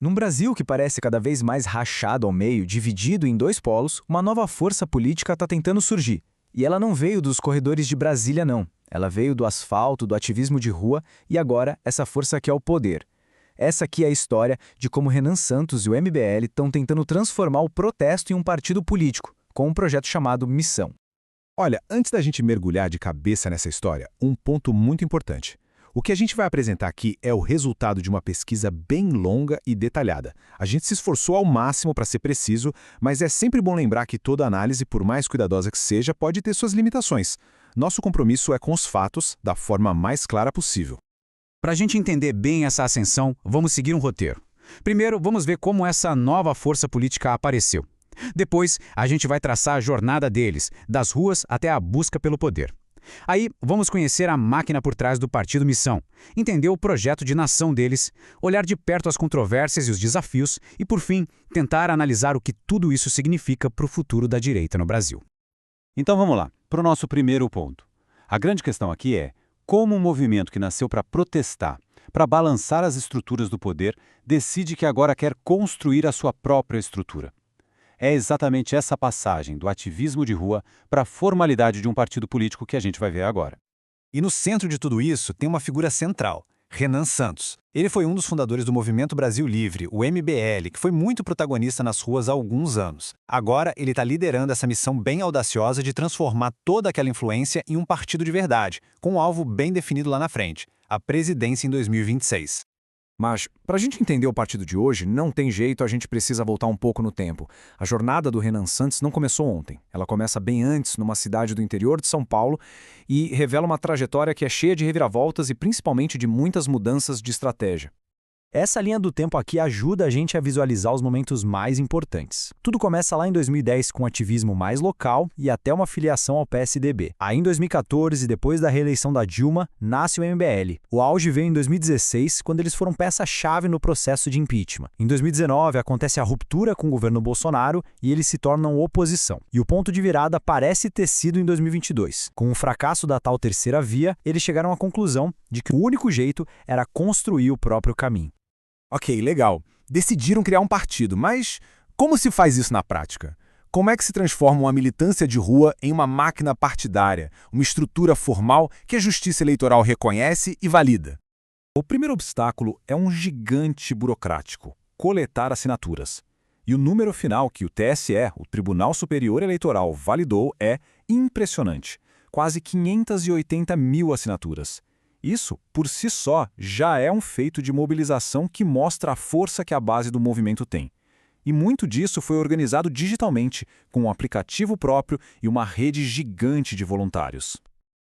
Num Brasil que parece cada vez mais rachado ao meio, dividido em dois polos, uma nova força política está tentando surgir. E ela não veio dos corredores de Brasília, não. Ela veio do asfalto, do ativismo de rua e agora essa força quer o poder. Essa aqui é a história de como Renan Santos e o MBL estão tentando transformar o protesto em um partido político, com um projeto chamado Missão. Olha, antes da gente mergulhar de cabeça nessa história, um ponto muito importante. O que a gente vai apresentar aqui é o resultado de uma pesquisa bem longa e detalhada. A gente se esforçou ao máximo para ser preciso, mas é sempre bom lembrar que toda análise, por mais cuidadosa que seja, pode ter suas limitações. Nosso compromisso é com os fatos, da forma mais clara possível. Para a gente entender bem essa ascensão, vamos seguir um roteiro. Primeiro, vamos ver como essa nova força política apareceu. Depois, a gente vai traçar a jornada deles, das ruas até a busca pelo poder. Aí, vamos conhecer a máquina por trás do Partido Missão, entender o projeto de nação deles, olhar de perto as controvérsias e os desafios e, por fim, tentar analisar o que tudo isso significa para o futuro da direita no Brasil. Então vamos lá, para o nosso primeiro ponto. A grande questão aqui é como um movimento que nasceu para protestar, para balançar as estruturas do poder, decide que agora quer construir a sua própria estrutura. É exatamente essa passagem do ativismo de rua para a formalidade de um partido político que a gente vai ver agora. E no centro de tudo isso tem uma figura central, Renan Santos. Ele foi um dos fundadores do Movimento Brasil Livre, o MBL, que foi muito protagonista nas ruas há alguns anos. Agora ele está liderando essa missão bem audaciosa de transformar toda aquela influência em um partido de verdade, com um alvo bem definido lá na frente, a presidência em 2026. Mas, para a gente entender o partido de hoje, não tem jeito, a gente precisa voltar um pouco no tempo. A jornada do Renan Santos não começou ontem. Ela começa bem antes, numa cidade do interior de São Paulo, e revela uma trajetória que é cheia de reviravoltas e principalmente de muitas mudanças de estratégia. Essa linha do tempo aqui ajuda a gente a visualizar os momentos mais importantes. Tudo começa lá em 2010 com um ativismo mais local e até uma filiação ao PSDB. Aí em 2014, depois da reeleição da Dilma, nasce o MBL. O auge veio em 2016, quando eles foram peça-chave no processo de impeachment. Em 2019, acontece a ruptura com o governo Bolsonaro e eles se tornam oposição. E o ponto de virada parece ter sido em 2022. Com o fracasso da tal terceira via, eles chegaram à conclusão de que o único jeito era construir o próprio caminho. Ok, legal. Decidiram criar um partido, mas como se faz isso na prática? Como é que se transforma uma militância de rua em uma máquina partidária, uma estrutura formal que a Justiça Eleitoral reconhece e valida? O primeiro obstáculo é um gigante burocrático: coletar assinaturas. E o número final que o TSE, o Tribunal Superior Eleitoral, validou é impressionante: quase 580 mil assinaturas. Isso, por si só, já é um feito de mobilização que mostra a força que a base do movimento tem. E muito disso foi organizado digitalmente, com um aplicativo próprio e uma rede gigante de voluntários.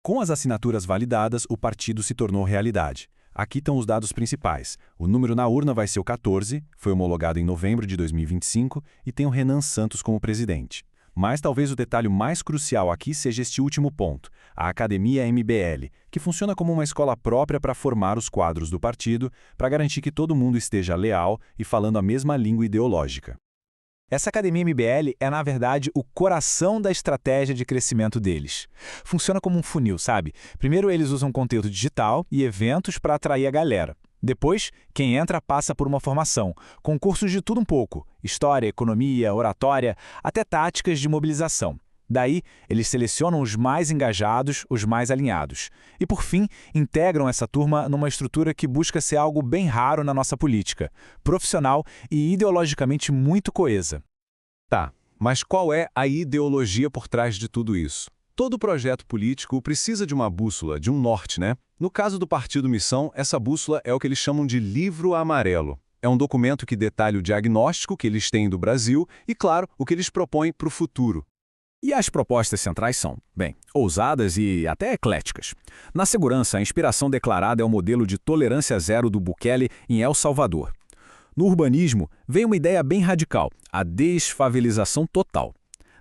Com as assinaturas validadas, o partido se tornou realidade. Aqui estão os dados principais. O número na urna vai ser o 14, foi homologado em novembro de 2025 e tem o Renan Santos como presidente. Mas talvez o detalhe mais crucial aqui seja este último ponto, a Academia MBL, que funciona como uma escola própria para formar os quadros do partido, para garantir que todo mundo esteja leal e falando a mesma língua ideológica. Essa Academia MBL é, na verdade, o coração da estratégia de crescimento deles. Funciona como um funil, sabe? Primeiro eles usam conteúdo digital e eventos para atrair a galera. Depois, quem entra passa por uma formação, com cursos de tudo um pouco: história, economia, oratória, até táticas de mobilização. Daí, eles selecionam os mais engajados, os mais alinhados. E, por fim, integram essa turma numa estrutura que busca ser algo bem raro na nossa política: profissional e ideologicamente muito coesa. Tá, mas qual é a ideologia por trás de tudo isso? Todo projeto político precisa de uma bússola, de um norte, né? No caso do Partido Missão, essa bússola é o que eles chamam de Livro Amarelo. É um documento que detalha o diagnóstico que eles têm do Brasil e, claro, o que eles propõem para o futuro. E as propostas centrais são, bem, ousadas e até ecléticas. Na segurança, a inspiração declarada é o modelo de tolerância zero do Bukele em El Salvador. No urbanismo, vem uma ideia bem radical: a desfavelização total.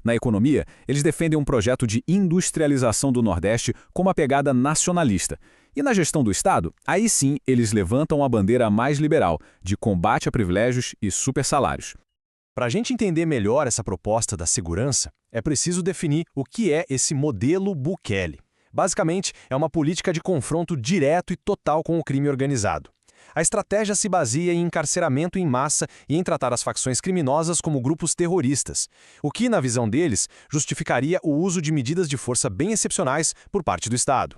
Na economia, eles defendem um projeto de industrialização do Nordeste com uma pegada nacionalista. E na gestão do Estado, aí sim eles levantam a bandeira mais liberal, de combate a privilégios e supersalários. Para a gente entender melhor essa proposta da segurança, é preciso definir o que é esse modelo Bukele. Basicamente, é uma política de confronto direto e total com o crime organizado. A estratégia se baseia em encarceramento em massa e em tratar as facções criminosas como grupos terroristas, o que, na visão deles, justificaria o uso de medidas de força bem excepcionais por parte do Estado.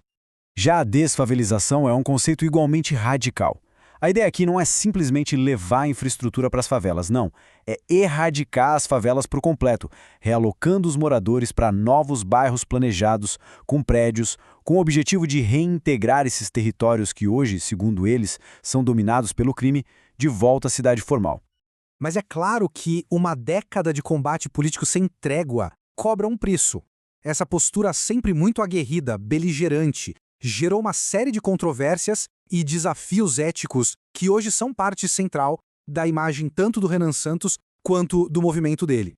Já a desfavelização é um conceito igualmente radical. A ideia aqui não é simplesmente levar a infraestrutura para as favelas, não. É erradicar as favelas por completo, realocando os moradores para novos bairros planejados, com prédios, com o objetivo de reintegrar esses territórios que hoje, segundo eles, são dominados pelo crime, de volta à cidade formal. Mas é claro que uma década de combate político sem trégua cobra um preço. Essa postura sempre muito aguerrida, beligerante, gerou uma série de controvérsias e desafios éticos que hoje são parte central da imagem tanto do Renan Santos quanto do movimento dele.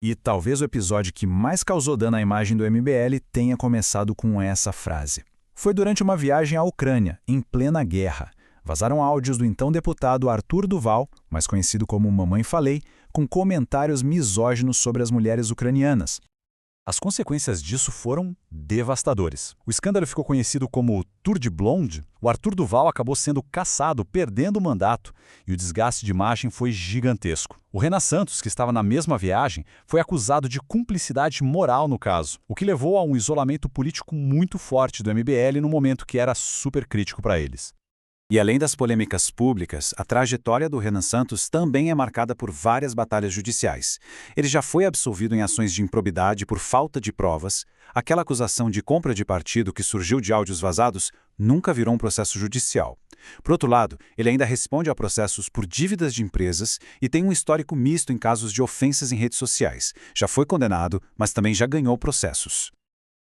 E talvez o episódio que mais causou dano à imagem do MBL tenha começado com essa frase. Foi durante uma viagem à Ucrânia, em plena guerra. Vazaram áudios do então deputado Arthur Duval, mais conhecido como Mamãe Falei, com comentários misóginos sobre as mulheres ucranianas. As consequências disso foram devastadores. O escândalo ficou conhecido como Tour de Blonde. O Arthur Duval acabou sendo cassado, perdendo o mandato, e o desgaste de imagem foi gigantesco. O Renan Santos, que estava na mesma viagem, foi acusado de cumplicidade moral no caso, o que levou a um isolamento político muito forte do MBL no momento que era super crítico para eles. E além das polêmicas públicas, a trajetória do Renan Santos também é marcada por várias batalhas judiciais. Ele já foi absolvido em ações de improbidade por falta de provas. Aquela acusação de compra de partido que surgiu de áudios vazados nunca virou um processo judicial. Por outro lado, ele ainda responde a processos por dívidas de empresas e tem um histórico misto em casos de ofensas em redes sociais. Já foi condenado, mas também já ganhou processos.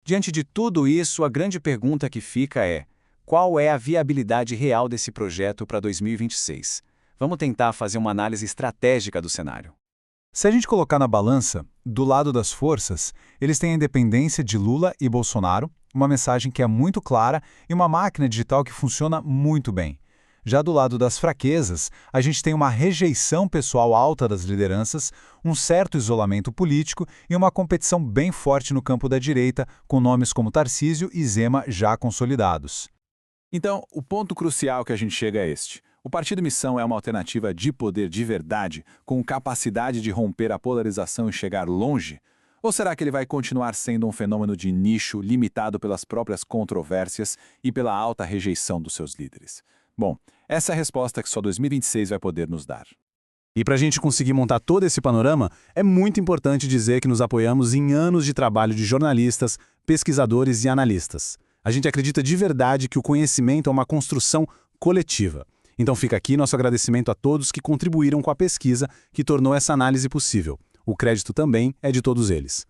Diante de tudo isso, a grande pergunta que fica é: qual é a viabilidade real desse projeto para 2026? Vamos tentar fazer uma análise estratégica do cenário. Se a gente colocar na balança, do lado das forças, eles têm a independência de Lula e Bolsonaro, uma mensagem que é muito clara e uma máquina digital que funciona muito bem. Já do lado das fraquezas, a gente tem uma rejeição pessoal alta das lideranças, um certo isolamento político e uma competição bem forte no campo da direita, com nomes como Tarcísio e Zema já consolidados. Então, o ponto crucial que a gente chega é este. O Partido Missão é uma alternativa de poder de verdade, com capacidade de romper a polarização e chegar longe? Ou será que ele vai continuar sendo um fenômeno de nicho limitado pelas próprias controvérsias e pela alta rejeição dos seus líderes? Bom, essa é a resposta que só 2026 vai poder nos dar. E para a gente conseguir montar todo esse panorama, é muito importante dizer que nos apoiamos em anos de trabalho de jornalistas, pesquisadores e analistas. A gente acredita de verdade que o conhecimento é uma construção coletiva. Então fica aqui nosso agradecimento a todos que contribuíram com a pesquisa que tornou essa análise possível. O crédito também é de todos eles.